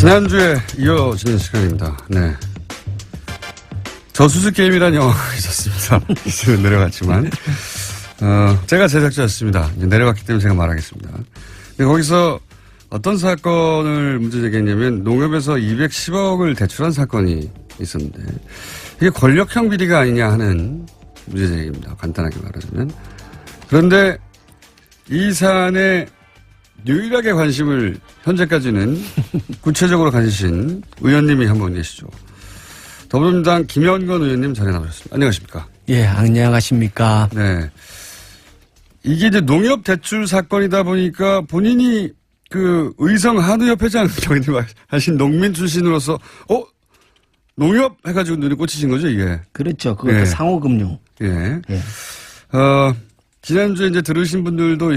지난주에 이어지는 시간입니다. 네. 저수지 게임이라는 영화가 있었습니다. 이제는 내려갔지만. 제가 제작자였습니다. 이제 내려갔기 때문에 제가 말하겠습니다. 근데 거기서 어떤 사건을 문제 제기했냐면 농협에서 210억을 대출한 사건이 있었는데 이게 권력형 비리가 아니냐 하는 문제 제기입니다. 간단하게 말하자면. 그런데 이 사안에 유일하게 관심을 현재까지는 구체적으로 가지신 의원님이 한 분 계시죠. 더불어민주당 김현건 의원님 자리에 나오셨습니다. 안녕하십니까? 예, 안녕하십니까? 네. 이게 이제 농협 대출 사건이다 보니까 본인이 그 의성 한우협회장 경님 하신 농민 출신으로서 농협 해가지고 눈에 꽂히신 거죠, 이게? 그렇죠. 그것도 예. 상호금융. 예. 예. 지난주에 이제 들으신 분들도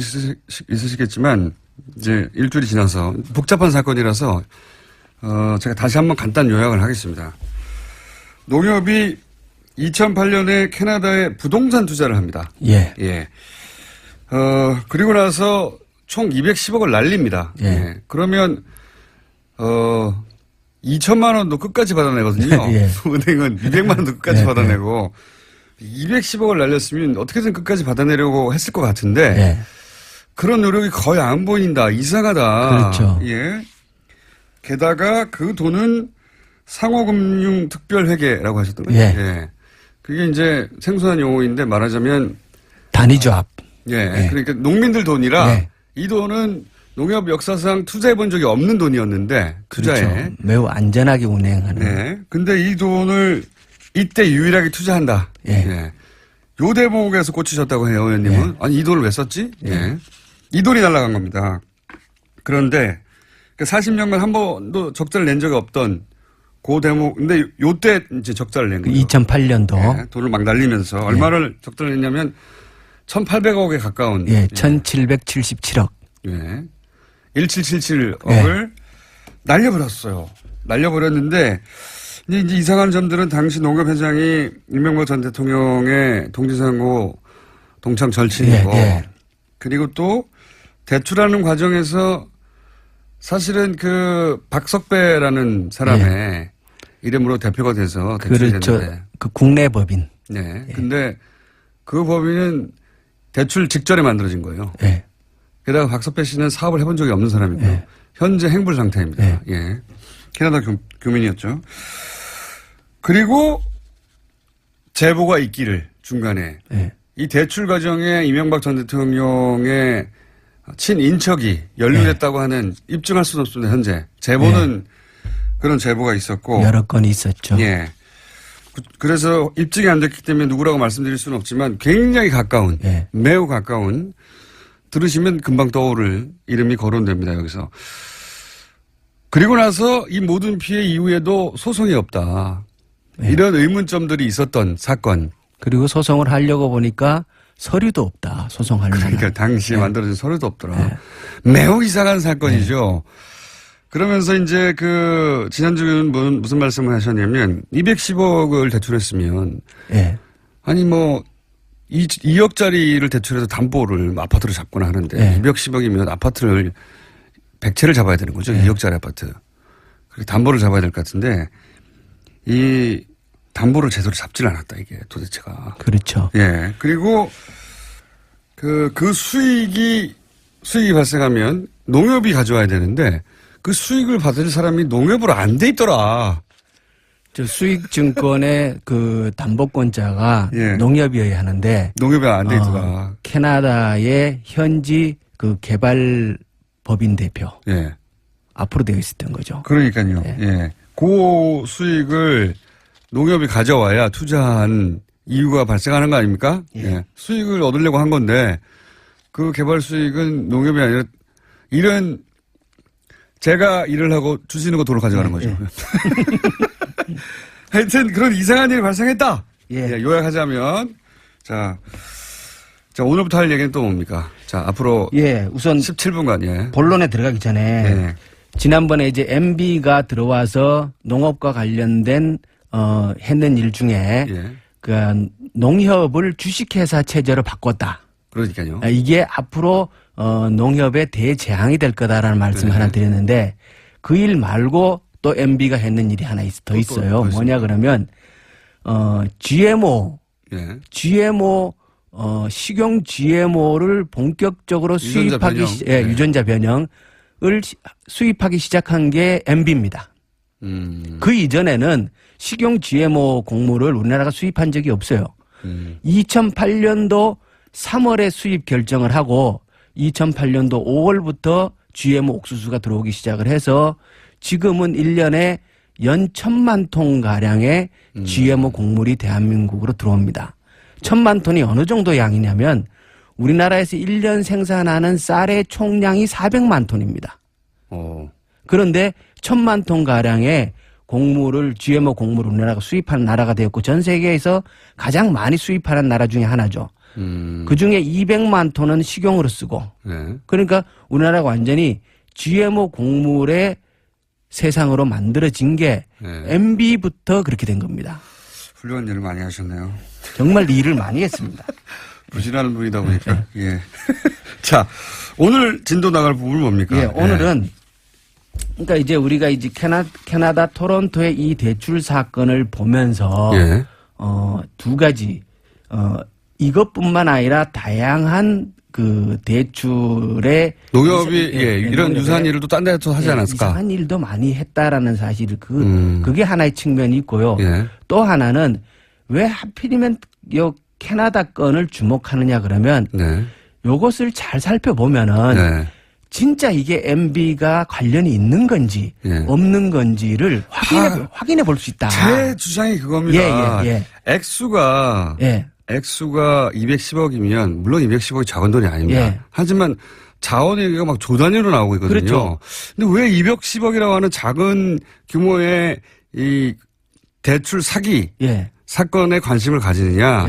있으시겠지만 이제 일주일이 지나서 복잡한 사건이라서 제가 다시 한번 간단 요약을 하겠습니다. 농협이 2008년에 캐나다에 부동산 투자를 합니다. 예. 예. 그리고 나서 총 210억을 날립니다. 예. 예. 그러면 2천만 원도 끝까지 받아내거든요. 예. 은행은 200만 원도 끝까지 예. 받아내고 210억을 날렸으면 어떻게든 끝까지 받아내려고 했을 것 같은데 예. 그런 노력이 거의 안 보인다. 이상하다. 그렇죠. 예. 게다가 그 돈은 상호금융특별회계라고 하셨던 거죠. 예. 예. 그게 이제 생소한 용어인데 말하자면 단위조합. 예. 예. 그러니까 농민들 돈이라 예. 이 돈은 농협 역사상 투자해 본 적이 없는 돈이었는데 투자에. 그렇죠. 매우 안전하게 운행하는. 네. 근데 이 돈을 이때 유일하게 투자한다. 예. 예. 요 대목에서 꽂히셨다고 해요, 의원님은. 예. 아니, 이 돈을 왜 썼지? 예. 이 돈이 날아간 겁니다. 그런데 40년간 한 번도 적자를 낸 적이 없던 그 대목, 근데 요때 이제 적자를 낸 거죠. 2008년도. 예. 돈을 막 날리면서 얼마를 적자를 냈냐면 1,800억에 가까운. 예. 1,777억. 예. 1777억을 날려버렸어요. 날려버렸는데 이제 이상한 점들은 당시 농협회장이 이명박 전 대통령의 동지상고 동창 절친이고 예, 예. 그리고 또 대출하는 과정에서 사실은 그 박석배라는 사람의 이름으로 대표가 돼서 대출이 그렇죠. 됐는데. 그 국내 법인. 네. 근데 그 법인은 대출 직전에 만들어진 거예요. 예. 게다가 박석배 씨는 사업을 해본 적이 없는 사람이고요. 예. 현재 행불 상태입니다. 예. 예. 캐나다 교민이었죠. 그리고 제보가 있기를 중간에 예. 이 대출 과정에 이명박 전 대통령의 친인척이 연루됐다고 하는 입증할 수는 없습니다. 현재 제보는 그런 제보가 있었고 여러 건이 있었죠. 예. 그래서 입증이 안 됐기 때문에 누구라고 말씀드릴 수는 없지만 굉장히 가까운 예. 매우 가까운 들으시면 금방 떠오를 이름이 거론됩니다. 여기서. 그리고 나서 이 모든 피해 이후에도 소송이 없다. 이런 의문점들이 있었던 사건. 그리고 소송을 하려고 보니까 서류도 없다. 소송하려면. 그러니까 당시에 만들어진 서류도 없더라. 매우 이상한 사건이죠. 그러면서 이제 그 지난주에는 무슨 말씀을 하셨냐면 210억을 대출했으면 예. 아니 뭐 2억짜리를 대출해서 담보를 아파트를 잡거나 하는데 210억이면 아파트를 100채를 잡아야 되는 거죠. 2억짜리 아파트. 그리고 담보를 잡아야 될 것 같은데 이 담보를 제대로 잡질 않았다 이게 도대체가. 그렇죠. 예. 그리고 그 수익이 발생하면 농협이 가져와야 되는데 그 수익을 받을 사람이 농협으로 안 돼 있더라. 저 수익증권의 그 담보권자가 예. 농협이어야 하는데 농협이 안 돼 있더라. 캐나다의 현지 그 개발 법인 대표 예. 앞으로 되어 있었던 거죠. 그러니까요. 예. 그 수익을 농협이 가져와야 투자한 이유가 발생하는 거 아닙니까? 예. 수익을 얻으려고 한 건데 그 개발 수익은 농협이 아니라 이런 제가 일을 하고 주시는 거 돈을 가져가는 거죠. 하여튼 그런 이상한 일이 발생했다. 예. 요약하자면 자 오늘부터 할 얘기는 또 뭡니까? 자 앞으로 우선 17분간 본론에 들어가기 전에 지난번에 이제 MB가 들어와서 농업과 관련된 했는 일 중에 그 농협을 주식회사 체제로 바꿨다. 그러니까요. 이게 앞으로 농협의 대재앙이 될 거다라는 말씀을 하나 드렸는데 그 일 말고 또 MB가 했는 일이 하나 더 있어요. 뭐냐 그러면 GMO, 예. GMO 식용 GMO를 본격적으로 유전자 변형을 수입하기 시작한 게 MB입니다. 그 이전에는 식용 GMO 곡물을 우리나라가 수입한 적이 없어요. 2008년도 3월에 수입 결정을 하고 2008년도 5월부터 GMO 옥수수가 들어오기 시작을 해서 지금은 1년에 연 1,000만 톤 가량의 GMO 곡물이 대한민국으로 들어옵니다. 1,000만 톤이 어느 정도 양이냐면 우리나라에서 1년 생산하는 쌀의 총량이 400만 톤입니다. 그런데 1,000만 톤 가량의 곡물을 GMO 곡물을 우리나라가 수입하는 나라가 되었고 전 세계에서 가장 많이 수입하는 나라 중에 하나죠. 그중에 200만 톤은 식용으로 쓰고 네. 그러니까 우리나라가 완전히 GMO 곡물의 세상으로 만들어진 게 네. MB부터 그렇게 된 겁니다. 훌륭한 일을 많이 하셨네요. 정말 일을 많이 했습니다. 부지런한 분이다 보니까. 예. 자, 오늘 진도 나갈 부분은 뭡니까? 예, 오늘은 그러니까 이제 우리가 이제 캐나다 토론토의 이 대출 사건을 보면서 예. 두 가지 이것뿐만 아니라 다양한 그 대출의 농협이 이런 유사한 일을 또 딴 데서 하지 않았을까? 이상한 일도 많이 했다라는 사실을 그게 하나의 측면이 있고요. 예. 또 하나는 왜 하필이면 요 캐나다 건을 주목하느냐 그러면 네. 요것을 잘 살펴보면은 네. 진짜 이게 MB가 관련이 있는 건지 예. 없는 건지를 확인해 볼 수 있다. 제 주장이 그겁니다. 예. 액수가 210억이면 물론 210억이 작은 돈이 아닙니다. 예. 하지만 자원 얘기가 막 조 단위로 나오고 있거든요. 그렇죠. 근데 왜 210억이라고 하는 작은 규모의 이 대출 사기 사건에 관심을 가지느냐.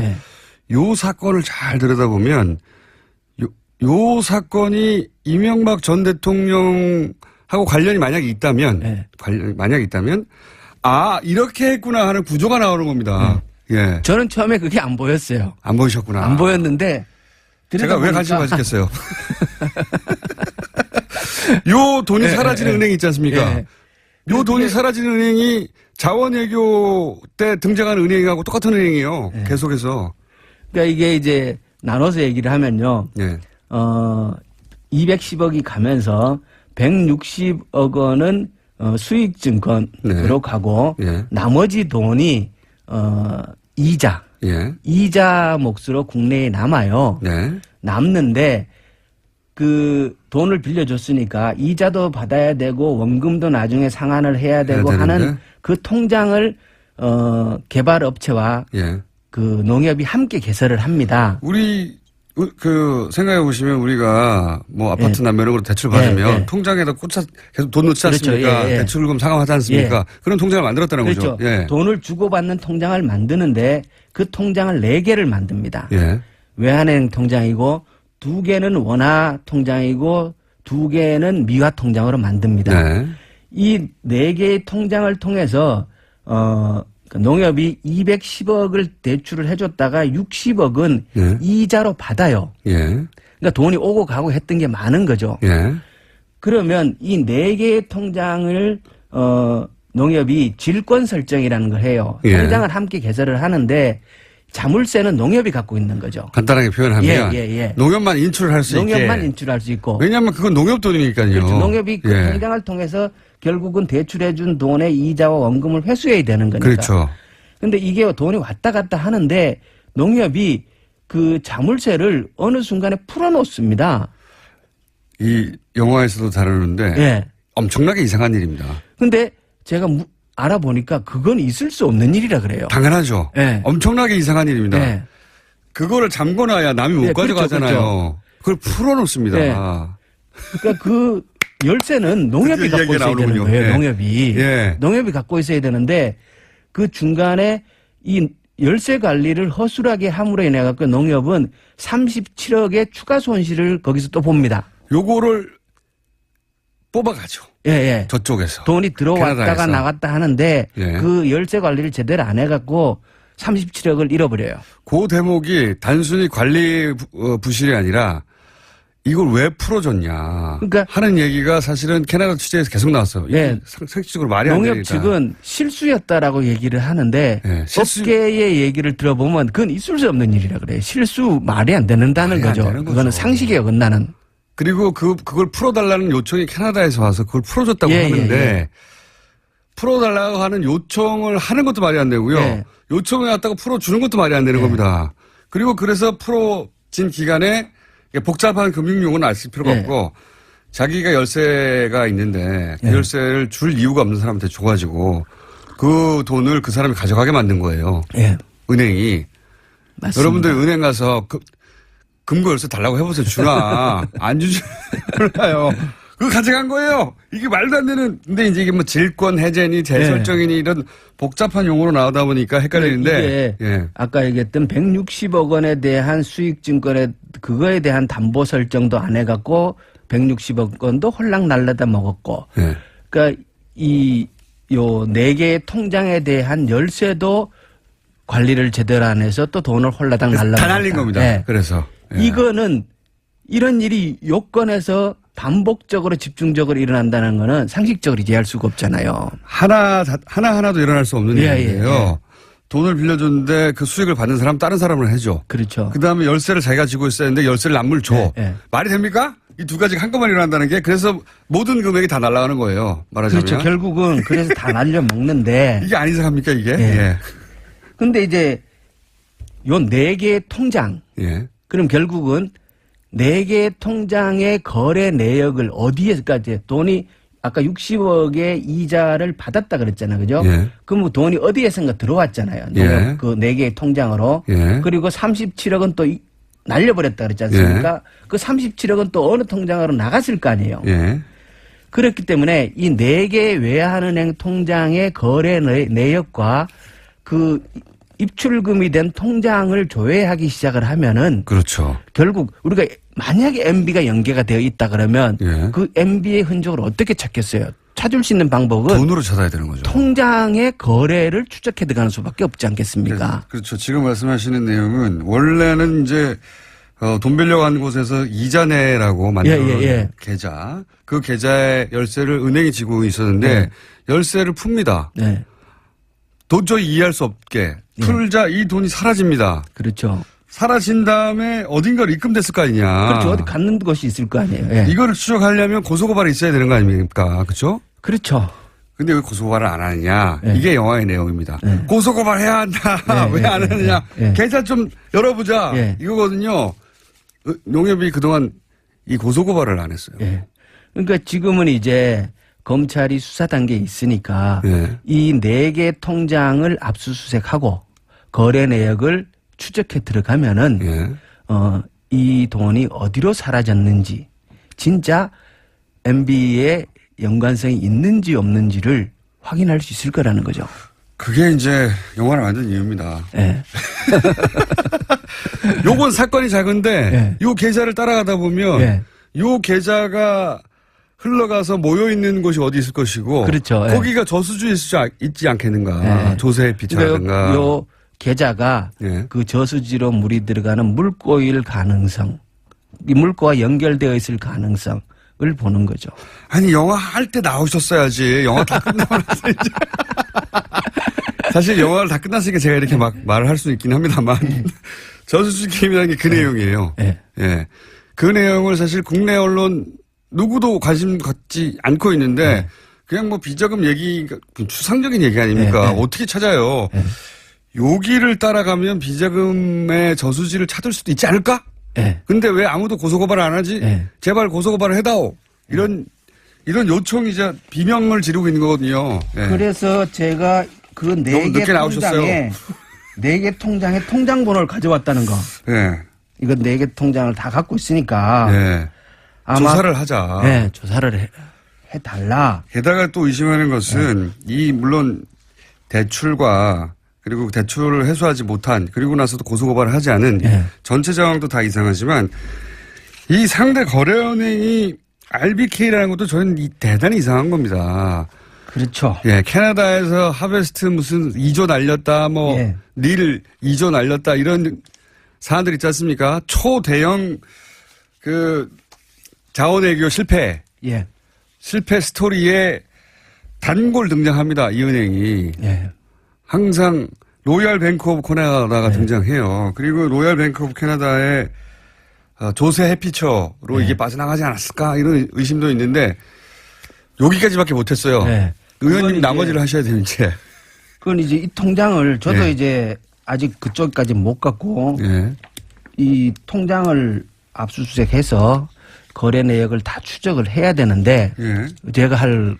요 사건을 잘 들여다보면 요 사건이 이명박 전 대통령하고 관련이 만약에 있다면 아 이렇게 했구나 하는 구조가 나오는 겁니다. 예. 저는 처음에 그게 안 보였어요. 안 보이셨구나. 안 보였는데 제가 왜 관심 가지겠어요. 요 돈이 사라지는 은행이 있지 않습니까? 요 돈이 사라지는 은행이 자원외교 때 등장한 은행하고 똑같은 은행이에요. 계속해서. 그러니까 이게 이제 나눠서 얘기를 하면요. 210억이 가면서 160억 원은 수익증권으로 가고 나머지 돈이 이자 몫으로 국내에 남아요. 남는데 그 돈을 빌려줬으니까 이자도 받아야 되고 원금도 나중에 상환을 해야 되고 하는 그 통장을 개발업체와 그 농협이 함께 개설을 합니다. 우리 그 생각해 보시면 우리가 뭐 아파트 남매력으로 대출 받으면 통장에다 계속 돈 넣지 않습니까? 그렇죠. 대출금 상환하지 않습니까? 그런 통장을 만들었다는 그렇죠. 거죠. 돈을 주고받는 통장을 만드는데 그 통장을 4개를 만듭니다. 외환은행 통장이고 2개는 원화 통장이고 2개는 미화 통장으로 만듭니다. 이 4개의 통장을 통해서 농협이 210억을 대출을 해줬다가 60억은 이자로 받아요. 그러니까 돈이 오고 가고 했던 게 많은 거죠. 그러면 이 4개의 통장을 농협이 질권 설정이라는 걸 해요. 통장을 함께 개설을 하는데 자물쇠는 농협이 갖고 있는 거죠. 간단하게 표현하면 농협만 인출을 할 수 있게. 농협만 인출할 수 있고. 왜냐하면 그건 농협 돈이니까요. 그렇죠. 농협이 그 통장을 통해서 결국은 대출해준 돈의 이자와 원금을 회수해야 되는 거니까. 그렇죠. 그런데 이게 돈이 왔다 갔다 하는데 농협이 그 자물쇠를 어느 순간에 풀어놓습니다. 이 영화에서도 다루는데 엄청나게 이상한 일입니다. 근데 제가 알아보니까 그건 있을 수 없는 일이라 그래요. 당연하죠. 엄청나게 이상한 일입니다. 그거를 잠궈놔야 남이 못 가져가잖아요. 그걸 풀어놓습니다. 그러니까 그 열쇠는 농협이 갖고 있어야 되는 거예요. 농협이 갖고 있어야 되는데 그 중간에 이 열쇠 관리를 허술하게 함으로 인해 갖고 농협은 37억의 추가 손실을 거기서 또 봅니다. 요거를 뽑아가죠. 저쪽에서. 돈이 들어왔다가 캐나다에서. 나갔다 하는데 그 열쇠 관리를 제대로 안 해갖고 37억을 잃어버려요. 그 대목이 단순히 관리 부실이 아니라 이걸 왜 풀어줬냐 그러니까 하는 얘기가 사실은 캐나다 취재에서 계속 나왔어요. 네. 상식적으로 말이 안 되니까. 농협 측은 실수였다라고 얘기를 하는데 네, 업계의 얘기를 들어보면 그건 있을 수 없는 일이라 그래요. 실수 말이 안 된다는 거죠. 그거는 상식에 어긋나는. 그리고 그걸 풀어달라는 요청이 캐나다에서 와서 그걸 풀어줬다고 하는데 풀어달라고 하는 요청을 하는 것도 말이 안 되고요. 요청을 갖다가 풀어주는 것도 말이 안 되는 겁니다. 그리고 그래서 풀어진 기간에 복잡한 금융용어는 알 필요가 없고 자기가 열쇠가 있는데 그 열쇠를 줄 이유가 없는 사람한테 줘가지고 그 돈을 그 사람이 가져가게 만든 거예요. 은행이. 맞습니다. 여러분들 은행 가서 금고 열쇠 달라고 해보세요. 주나. 안 주지 몰라요. 그거 가져간 거예요. 이게 말도 안 되는. 근데 이제 이게 뭐 질권 해제니 재설정이니 이런 복잡한 용어로 나오다 보니까 헷갈리는데. 이게 아까 얘기했던 160억 원에 대한 수익증권에 그거에 대한 담보 설정도 안 해갖고 160억 원도 홀랑 날라다 먹었고. 그러니까 요 4개의 통장에 대한 열쇠도 관리를 제대로 안 해서 또 돈을 홀라당 날라. 다 날린 겁니다. 그래서. 이거는 이런 일이 요건에서 반복적으로 집중적으로 일어난다는 거는 상식적으로 이해할 수가 없잖아요. 하나하나도 일어날 수 없는 일이에요. 돈을 빌려줬는데 그 수익을 받는 사람 다른 사람을 해줘. 그렇죠. 그 다음에 열쇠를 자기가 쥐고 있어야 하는데 열쇠를 남물 줘. 말이 됩니까? 이 두 가지가 한꺼번에 일어난다는 게 그래서 모든 금액이 다 날아가는 거예요. 말하자면. 그렇죠. 결국은 그래서 다 날려 먹는데. 이게 안 이상합니까 이게? 근데 이제 요 4개의 통장. 그럼 결국은 4개의 통장의 거래 내역을 어디에까지 돈이 아까 60억의 이자를 받았다 그랬잖아요. 그죠? 그럼 돈이 어디에선가 들어왔잖아요. 그 4개의 통장으로. 그리고 37억은 또 날려버렸다 그랬지 않습니까? 그 37억은 또 어느 통장으로 나갔을 거 아니에요. 그렇기 때문에 이 4개의 외환은행 통장의 거래 내역과 그 입출금이 된 통장을 조회하기 시작을 하면은 그렇죠. 결국 우리가 만약에 MB가 연계가 되어 있다 그러면 그 MB의 흔적을 어떻게 찾겠어요? 찾을 수 있는 방법은 돈으로 찾아야 되는 거죠. 통장의 거래를 추적해 들어가는 수밖에 없지 않겠습니까? 그렇죠. 지금 말씀하시는 내용은 원래는 이제 돈 빌려간 곳에서 이자 내라고 만든 계좌, 그 계좌의 열쇠를 은행이 쥐고 있었는데 열쇠를 풉니다. 도저히 이해할 수 없게 풀자 이 돈이 사라집니다. 그렇죠. 사라진 다음에 어딘가로 입금됐을 거 아니냐. 그렇죠. 어디 갔는 곳이 있을 거 아니에요. 이거를 추적하려면 고소고발이 있어야 되는 거 아닙니까? 그렇죠? 그렇죠. 근데 왜 고소고발을 안 하느냐. 이게 영화의 내용입니다. 고소고발 해야 한다. 왜 안 하느냐. 계좌 좀 열어보자. 이거거든요. 농협이 그동안 이 고소고발을 안 했어요. 그러니까 지금은 이제 검찰이 수사 단계에 있으니까 이 4개 통장을 압수수색하고 거래 내역을 추적해 들어가면은 이 돈이 어디로 사라졌는지 진짜 MB의 연관성이 있는지 없는지를 확인할 수 있을 거라는 거죠. 그게 이제 영화를 만든 이유입니다. 요건 사건이 작은데 요 계좌를 따라가다 보면 요 계좌가 흘러가서 모여있는 곳이 어디 있을 것이고 그렇죠. 거기가 저수지에 있지 않겠는가. 조세피차라든가. 요 계좌가 그 저수지로 물이 들어가는 물꼬일 가능성, 이 물꼬와 연결되어 있을 가능성을 보는 거죠. 아니 영화 할 때 나오셨어야지. 영화 다 끝나고 나서 이제. 사실 영화를 다 끝났으니까 제가 이렇게 막 말을 할 수 있긴 합니다만 저수지 게임이라는 게 그 내용이에요. 그 내용을 사실 국내 언론 누구도 관심 갖지 않고 있는데 그냥 뭐 비자금 얘기, 추상적인 얘기 아닙니까? 어떻게 찾아요? 여기를 따라가면 비자금의 저수지를 찾을 수도 있지 않을까? 근데 왜 아무도 고소고발을 안 하지? 제발 고소고발을 해다오. 이런 요청이자 비명을 지르고 있는 거거든요. 그래서 제가 그 4개 통장에 4개 통장에 통장번호를 가져왔다는 거. 이거 4개 통장을 다 갖고 있으니까. 아마 조사를 하자. 조사를 해달라. 게다가 또 의심하는 것은 물론 대출과 그리고 대출을 해소하지 못한 그리고 나서도 고소고발을 하지 않은 전체 상황도 다 이상하지만 이 상대 거래은행이 RBK라는 것도 저는 대단히 이상한 겁니다. 그렇죠. 캐나다에서 하베스트 무슨 2조 날렸다 닐 2조 날렸다 이런 사안들 있지 않습니까? 초대형 자원외교 실패. 예. 실패 스토리에 단골 등장합니다. 이 은행이. 예. 항상 로열 뱅크 오브 캐나다가 등장해요. 그리고 로열 뱅크 오브 캐나다의 조세 해피처로 이게 빠져나가지 않았을까 이런 의심도 있는데 여기까지밖에 못했어요. 의원님 나머지를 하셔야 돼요 이제. 그건 이제 이 통장을 저도 이제 아직 그쪽까지 못 갔고 이 통장을 압수수색해서 거래 내역을 다 추적을 해야 되는데 제가 할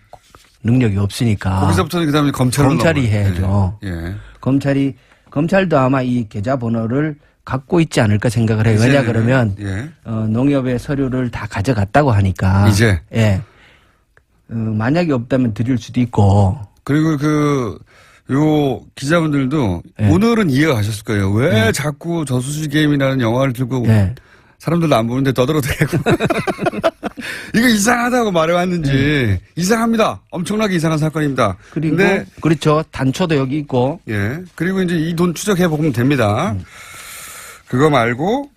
능력이 없으니까 거기서부터는 그다음에 검찰이 해야죠. 검찰도 아마 이 계좌번호를 갖고 있지 않을까 생각을 해요. 왜냐 그러면 농협의 서류를 다 가져갔다고 하니까 이제 만약에 없다면 드릴 수도 있고 그리고 요 기자분들도 오늘은 이해가 가셨을 거예요. 왜 자꾸 저수지 게임이라는 영화를 들고 사람들도 안 보는데 떠들어대고 이거 이상하다고 말해왔는지 이상합니다. 엄청나게 이상한 사건입니다. 그리고 그렇죠. 단초도 여기 있고. 그리고 이제 이 돈 추적해 보면 됩니다. 그거 말고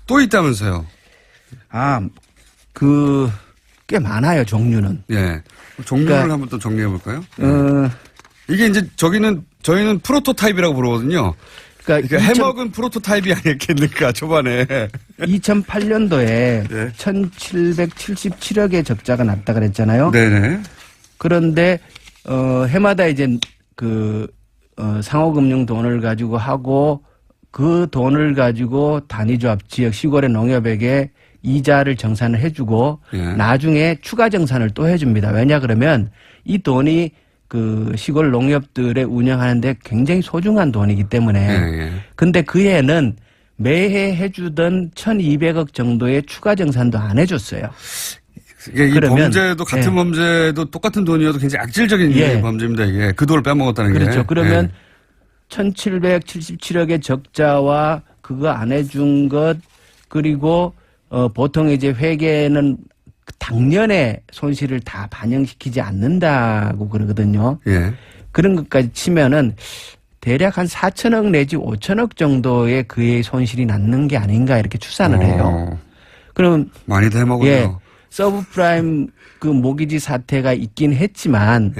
또 있다면서요. 꽤 많아요. 종류는. 종류를 그러니까, 한번 또 정리해 볼까요? 이게 이제 저희는 프로토타입이라고 부르거든요. 그러니까 해먹은 프로토타입이 아니었겠는가 초반에. 2008년도에 1,777억의 적자가 났다 그랬잖아요. 네네. 그런데 해마다 이제 상호금융 돈을 가지고 하고 그 돈을 가지고 단위조합 지역 시골의 농협에게 이자를 정산을 해주고 나중에 추가 정산을 또 해줍니다. 왜냐 그러면 이 돈이 그 시골 농협들의 운영하는데 굉장히 소중한 돈이기 때문에. 근데 그 해에는 매해 해주던 1,200억 정도의 추가 정산도 안 해줬어요. 이 범죄도 같은 범죄도 똑같은 돈이어도 굉장히 악질적인 범죄입니다. 이게 그 돈을 빼먹었다는 게. 그렇죠. 그러면 1,777억의 적자와 그거 안 해준 것 그리고 보통 이제 회계는 당년의 손실을 다 반영시키지 않는다고 그러거든요. 그런 것까지 치면은 대략 한 4천억 내지 5천억 정도의 그의 손실이 남는 게 아닌가 이렇게 추산을 해요. 그럼 많이 대먹어요. 서브프라임 그 모기지 사태가 있긴 했지만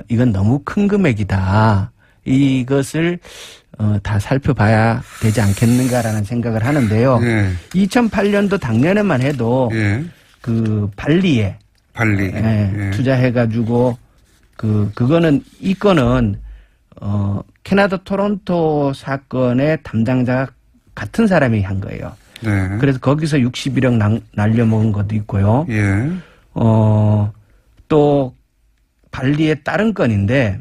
이건 너무 큰 금액이다. 이것을 다 살펴봐야 되지 않겠는가라는 생각을 하는데요. 2008년도 작년에만 해도 그 발리 투자해가지고 그거는 이 건은 캐나다 토론토 사건의 담당자가 같은 사람이 한 거예요. 그래서 거기서 61억 날려먹은 것도 있고요. 또 발리의 다른 건인데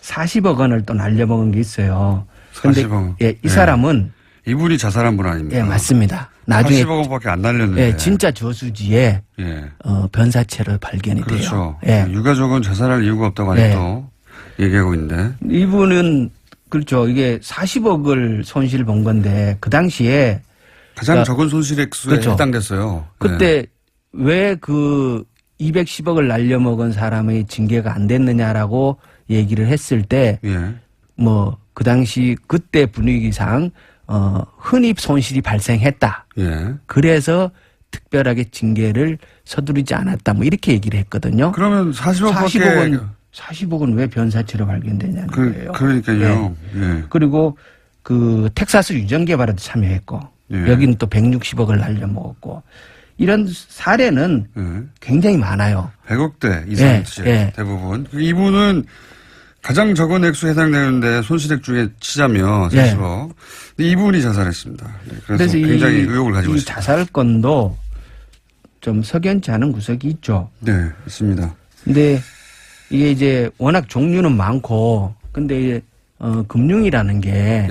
40억 원을 또 날려먹은 게 있어요. 그런데 이 사람은 이분이 자살한 분 아닙니까? 맞습니다. 나중에 40억 원밖에 안 날렸는데. 진짜 저수지에 변사체를 발견이 돼요. 그렇죠. 유가족은 자살할 이유가 없다고 아직도 얘기하고 있는데. 이분은 그렇죠. 이게 40억을 손실 본 건데 그 당시에 가장 적은 손실 액수에 해당됐어요. 그때 왜 그 210억을 날려먹은 사람의 징계가 안 됐느냐라고 얘기를 했을 때 뭐 그 당시 그때 분위기상 흔히 손실이 발생했다. 그래서 특별하게 징계를 서두르지 않았다. 뭐 이렇게 얘기를 했거든요. 그러면 40억은 왜 변사체로 발견되냐는 거예요. 그러니까요. 그리고 그 텍사스 유전 개발에도 참여했고 여기는 또 160억을 날려먹었고 이런 사례는 굉장히 많아요. 100억대 이상 대부분. 이분은 가장 적은 액수에 해당되는데 손실액 중에 치자면 40억. 근데 이분이 자살했습니다. 그래서 굉장히 의혹을 가지고 있습니다. 이 자살건도 좀 석연치 않은 구석이 있죠. 네, 있습니다. 근데 이게 이제 워낙 종류는 많고 근데 금융이라는 게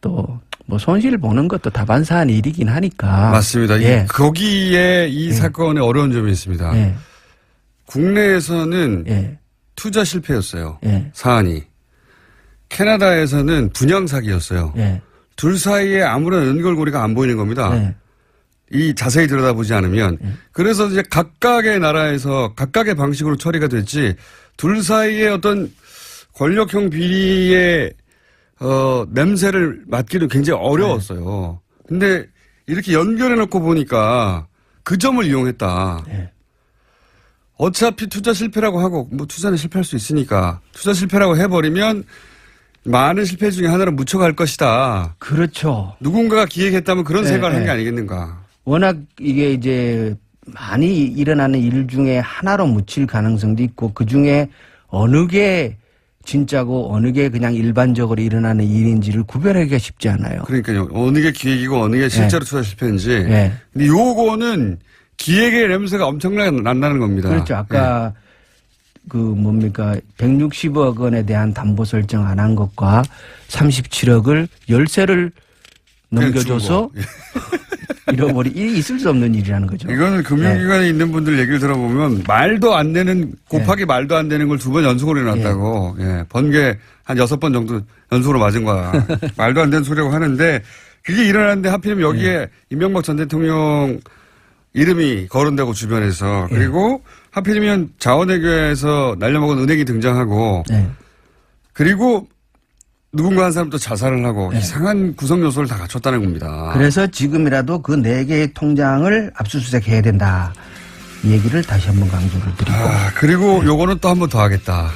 또 뭐 손실 보는 것도 다반사한 일이긴 하니까. 맞습니다. 거기에 이 사건의 어려운 점이 있습니다. 국내에서는 투자 실패였어요. 사안이. 캐나다에서는 분양 사기였어요. 둘 사이에 아무런 연결고리가 안 보이는 겁니다. 이 자세히 들여다보지 않으면. 그래서 이제 각각의 나라에서 각각의 방식으로 처리가 됐지 둘 사이에 어떤 권력형 비리의 냄새를 맡기는 굉장히 어려웠어요. 근데 이렇게 연결해 놓고 보니까 그 점을 이용했다. 네. 어차피 투자 실패라고 하고 뭐 투자는 실패할 수 있으니까 투자 실패라고 해버리면 많은 실패 중에 하나로 묻혀갈 것이다. 그렇죠. 누군가가 기획했다면 그런 네, 생각을 한 네. 게 아니겠는가. 워낙 이게 이제 많이 일어나는 일 중에 하나로 묻힐 가능성도 있고 그중에 어느 게 진짜고 어느 게 그냥 일반적으로 일어나는 일인지를 구별하기가 쉽지 않아요. 그러니까요. 어느 게 기획이고 어느 게 실제로 투자 실패인지. 네. 근데 요거는 기획의 냄새가 엄청나게 난다는 겁니다. 그렇죠. 아까 그 뭡니까 160억 원에 대한 담보 설정 안 한 것과 37억을 열세를 넘겨줘서 잃어버리 이 있을 수 없는 일이라는 거죠. 이거는 금융기관에 있는 분들 얘기를 들어보면 말도 안 되는 곱하기 말도 안 되는 걸 2번 연속으로 해놨다고. 번개 한 6번 정도 연속으로 맞은 거야. 말도 안 되는 소리라고 하는데 그게 일어났는데 하필이면 여기에 이명박 전 대통령 이름이 거론되고 주변에서 그리고 하필이면 자원외교에서 날려먹은 은행이 등장하고 그리고 누군가 한 사람 또 자살을 하고 이상한 구성 요소를 다 갖췄다는 겁니다. 그래서 지금이라도 그 4개의 통장을 압수수색해야 된다. 이 얘기를 다시 한번 강조를 드리고. 그리고 요거는 또 한 번 더 하겠다.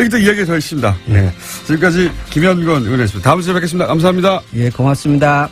또 이야기가 더 있습니다. 네. 지금까지 김현건 의원이었습니다. 다음 주에 뵙겠습니다. 감사합니다. 예, 고맙습니다.